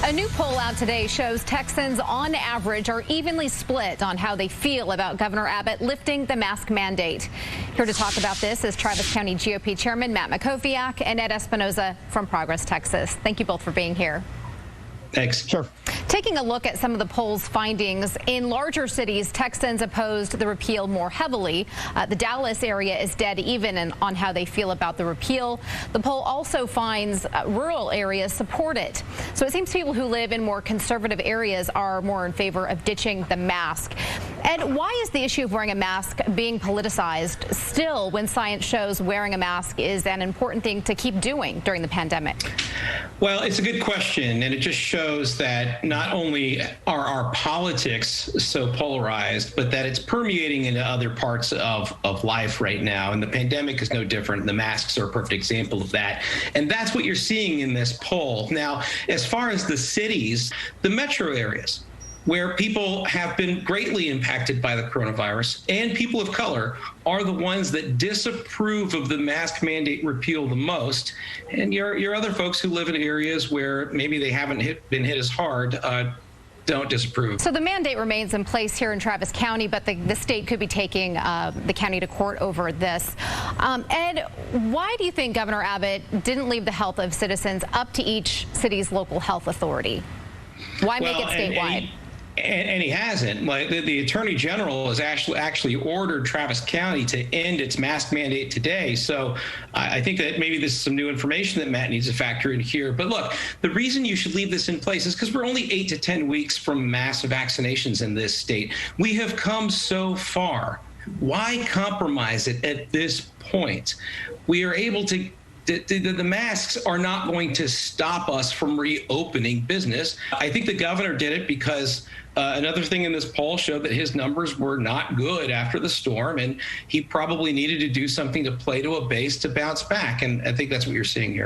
A new poll out today shows Texans, on average, are evenly split on how they feel about Governor Abbott lifting the mask mandate. Here to talk about this is Travis County GOP Chairman Matt Makoviak and Ed Espinoza from Progress, Texas. Thank you both for being here. Thanks. Sure. Taking a look at some of the poll's findings, in larger cities, Texans opposed the repeal more heavily. The Dallas area is dead even on how they feel about the repeal. The poll also finds rural areas support it. So it seems people who live in more conservative areas are more in favor of ditching the mask. And why is the issue of wearing a mask being politicized still when science shows wearing a mask is an important thing to keep doing during the pandemic? Well, it's a good question, and it just shows that not only are our politics so polarized, but that it's permeating into other parts of life right now. And the pandemic is no different. The masks are a perfect example of that. And that's what you're seeing in this poll. Now, as far as the cities, the metro areas, where people have been greatly impacted by the coronavirus and people of color are the ones that disapprove of the mask mandate repeal the most. And your other folks who live in areas where maybe they haven't been hit as hard don't disapprove. So the mandate remains in place here in Travis County, but the state could be taking the county to court over this. Ed, why do you think Governor Abbott didn't leave the health of citizens up to each city's local health authority? Why make it statewide? And he hasn't. Like the Attorney General has actually ordered Travis County to end its mask mandate today. So I think that maybe this is some new information that Matt needs to factor in here. But look, the reason you should leave this in place is because we're only 8 to 10 weeks from mass vaccinations in this state. We have come so far. Why compromise it at this point? We are able to. The masks are not going to stop us from reopening business. I think the governor did it because another thing in this poll showed that his numbers were not good after the storm, and he probably needed to do something to play to a base to bounce back. And I think that's what you're seeing here.